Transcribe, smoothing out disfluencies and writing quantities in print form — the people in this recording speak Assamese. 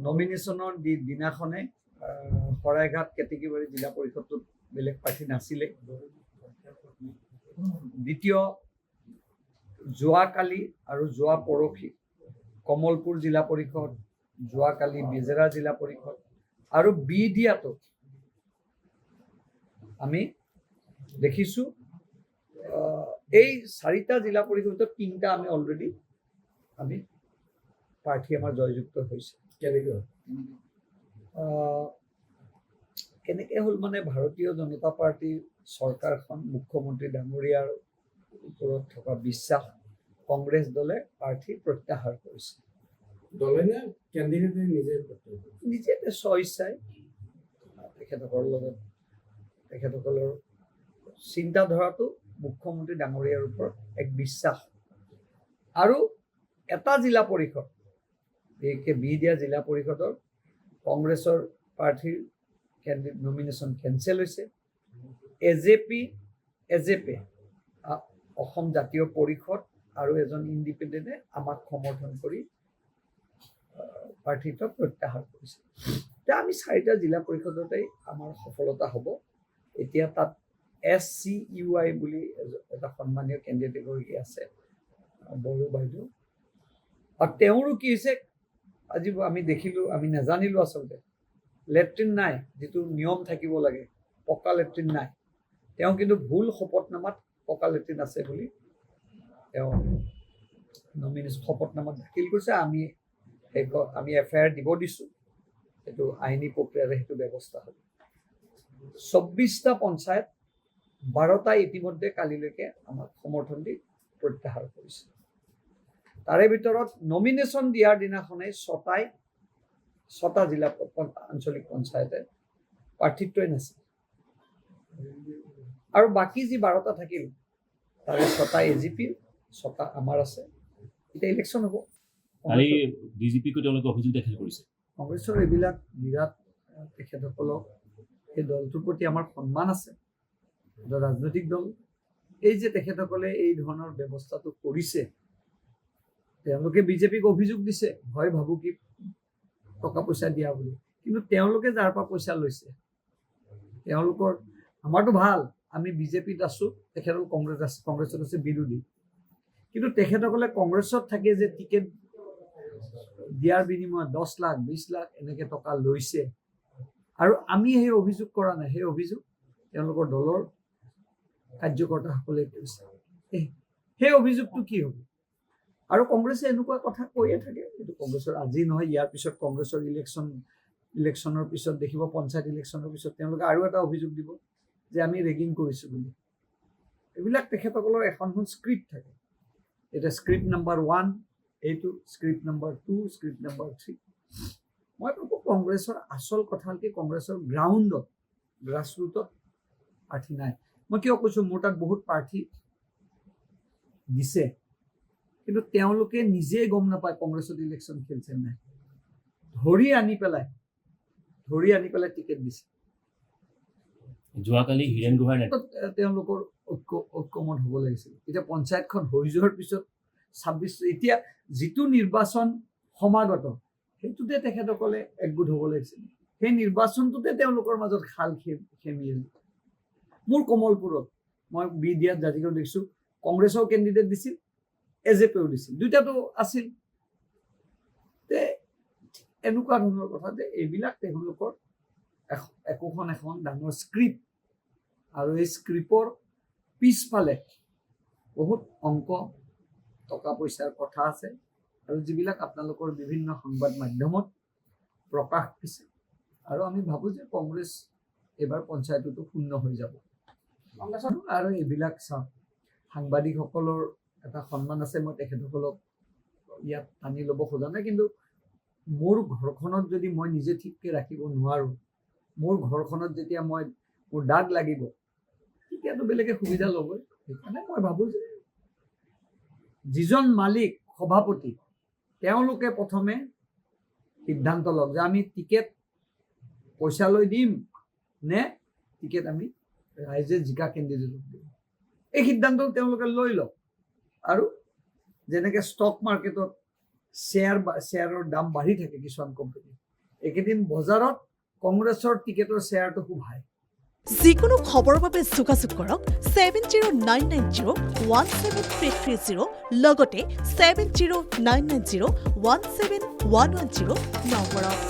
নমিনেশ্যনৰ দিনাখনে শৰাইঘাট কেতেকীবাৰী জিলা পৰিষদটোত বেলেগ প্ৰাৰ্থী নাছিলে। দ্বিতীয় যোৱাকালি আৰু যোৱা পৰহি কমলপুৰ জিলা পৰিষদ, যোৱাকালি বেজেৰা জিলা পৰিষদ আৰু বিডিয়াতো আমি দেখিছোঁ এই 4টা জিলা পৰিষদত 3টা আমি অলৰেডি আমি প্ৰাৰ্থী আমাৰ জয়যুক্ত হৈছে। কেনেকৈ হ'ল মানে ভাৰতীয় জনতা পাৰ্টীৰ চৰকাৰখন মুখ্যমন্ত্ৰী ডাঙৰীয়াৰ ওপৰত থকা বিশ্বাস কংগ্ৰেছ দলে প্ৰাৰ্থী প্ৰত্যাহাৰ কৰিছে। দলে নে কেণ্ডিডেটে নিজে স্বইচ্ছাই তেখেতসকলৰ চিন্তাধাৰাটো মুখ্যমন্ত্ৰী ডাঙৰীয়াৰ ওপৰত এক বিশ্বাস। আৰু এটা জিলা পৰিষদ বিশেষকৈ বিডিয়া জিলা পৰিষদৰ কংগ্ৰেছৰ প্ৰাৰ্থীৰ নমিনেশ্যন কেঞ্চেল হৈছে। এজেপি অসম জাতীয় পৰিষদ আৰু এজন ইণ্ডিপেণ্ডেণ্টে আমাক সমৰ্থন কৰি প্ৰাৰ্থীত্ব প্ৰত্যাহাৰ কৰিছে। এতিয়া আমি 4টা জিলা পৰিষদতেই আমাৰ সফলতা হ'ব। এতিয়া তাত SCUI বুলি এটা সন্মানীয় কেণ্ডিডেট এগৰাকী আছে, বড়ো বাইদেউ, আৰু তেওঁৰো কি হৈছে আজি আমি দেখিলোঁ, আমি নাজানিলোঁ আচলতে লেট্ৰিন নাই, যিটো নিয়ম থাকিব লাগে পকা লেট্ৰিন নাই। তেওঁ কিন্তু ভুল শপতনামাত পকা লেট্ৰিন আছে বুলি তেওঁ নমিনেশ্যন শপতনামাত দাখিল কৰিছে। আমি FIR দিব দিছোঁ, সেইটো আইনী প্ৰক্ৰিয়াৰে সেইটো ব্যৱস্থা হ'ব। 24টা পঞ্চায়ত 12টা ইতিমধ্যে কালিলৈকে আমাক সমৰ্থন দি প্ৰত্যাহাৰ কৰিছে। তাৰে ভিতৰত নমিনেশ্যন দিয়াৰ দিনাখনেই 6টা জিলা আঞ্চলিক পঞ্চায়তে প্ৰাৰ্থিত্বই নাছিল, আৰু বাকী যি 12টা থাকিল তাৰে 6টা AGPৰ, 6টা আমাৰ আছে। এতিয়া ইলেকশ্যন হ'ব। কংগ্ৰেছৰ এইবিলাক বিৰাট তেখেতসকলক এই দলটোৰ প্ৰতি আমাৰ সন্মান আছে। এটা ৰাজনৈতিক দল, এই যে তেখেতসকলে এই ধৰণৰ ব্যৱস্থাটো কৰিছে, তেওঁলোকে বিজেপিক অভিযোগ দিছে হয় ভাবুকি টকা পইচা দিয়া বুলি, কিন্তু তেওঁলোকে যাৰ পৰা পইচা লৈছে তেওঁলোকৰ, আমাৰতো ভাল, আমি বিজেপিত আছোঁ, তেখেতসকল কংগ্ৰেছত আছে বিৰোধী, কিন্তু তেখেতসকলে কংগ্ৰেছত থাকে যে টিকেট দিয়াৰ বিনিময়ত 10 লাখ 20 লাখ এনেকৈ টকা লৈছে, আৰু আমি সেই অভিযোগ কৰা নাই। সেই অভিযোগ তেওঁলোকৰ দলৰ কাৰ্যকৰ্তাসকলে কৰিছে। সেই অভিযোগটো কি হ'ব? আৰু কংগ্ৰেছে এনেকুৱা কথা কৈয়ে থাকে। এইটো কংগ্ৰেছৰ আজি নহয়, ইয়াৰ পিছত কংগ্ৰেছৰ ইলেকশ্যনৰ পিছত দেখিব, পঞ্চায়ত ইলেকশ্যনৰ পিছত তেওঁলোকে আৰু এটা অভিযোগ দিব যে আমি ৰেগিং কৰিছোঁ বুলি। এইবিলাক তেখেতসকলৰ এখন স্ক্ৰিপ্ট থাকে। এতিয়া স্ক্ৰিপ্ট নম্বৰ 1 এইটো, স্ক্ৰিপ্ট নম্বৰ 2, স্ক্ৰিপ্ট নম্বৰ 3। মই ভাবোঁ কংগ্ৰেছৰ আচল কথা হ'ল কি, কংগ্ৰেছৰ গ্ৰাছৰুটত প্ৰাৰ্থী নাই। মই কিয় কৈছোঁ, মোৰ তাত বহুত প্ৰাৰ্থী দিছে, কিন্তু তেওঁলোকে নিজেই গম নাপায় কংগ্ৰেছত ইলেকশ্যন খেলিছে নাই। ধৰি আনি পেলাই টিকেট দিছে। যোৱাকালি হীৰেণ গোহাঁইৰ তেওঁলোকৰ ঐক্যমত হ'ব লাগিছিল। এতিয়া পঞ্চায়তখন হৈ যোৱাৰ পিছত 26, এতিয়া যিটো নিৰ্বাচন সমাগত সেইটোতে তেখেতসকলে একগোট হ'ব লাগিছিল। সেই নিৰ্বাচনটোতে তেওঁলোকৰ মাজত খাল খেমিল। মোৰ কমলপুৰত মই বিডিয়াত জাতিকেও দেখিছোঁ, কংগ্ৰেছৰ কেণ্ডিডেট দিছিল, AJPও দিছিল, দুইটাতো আছিল। এনেকুৱা ধৰণৰ কথা যে এইবিলাক তেওঁলোকৰ এখন ডাঙৰ স্ক্ৰিপ্ট, আৰু এই স্ক্ৰিপ্টৰ পিছফালে বহুত অংক টকা পইচাৰ কথা আছে, আৰু যিবিলাক আপোনালোকৰ বিভিন্ন সংবাদ মাধ্যমত প্ৰকাশ পাইছে। আৰু আমি ভাবোঁ যে কংগ্ৰেছ এইবাৰ পঞ্চায়ততো শূন্য হৈ যাব। আৰু এইবিলাক চাওক, সাংবাদিকসকলৰ এটা সন্মান আছে, মই তেখেতসকলক ইয়াত টানি ল'ব খোজা নাই, কিন্তু মোৰ ঘৰখনত যদি মই নিজে ঠিককৈ ৰাখিব নোৱাৰোঁ, মোৰ ঘৰখনত যেতিয়া মোৰ দাগ লাগিব, তেতিয়াতো বেলেগে সুবিধা ল'বই। সেইকাৰণে মই ভাবোঁ যে যিজন মালিক সভাপতি তেওঁলোকে প্ৰথমে সিদ্ধান্ত লওক যে আমি টিকেট পইচা লৈ দিম নে টিকেট আমি ৰাইজে জিকা কেণ্ডিডেটক দিম। এই সিদ্ধান্ত তেওঁলোকে লৈ লওক। আৰু যেনেকৈ ষ্টক মাৰ্কেটত শ্বেয়াৰৰ দাম বাঢ়ি থাকে কিছুমান কোম্পানী। এইকেইদিন বজাৰত কংগ্ৰেছৰ টিকেটৰ শ্বেয়াৰটো খুব হাই। যিকোনো খবৰৰ বাবে যোগাযোগ কৰক 7099017330 লগতে 7099017110 নম্বৰত।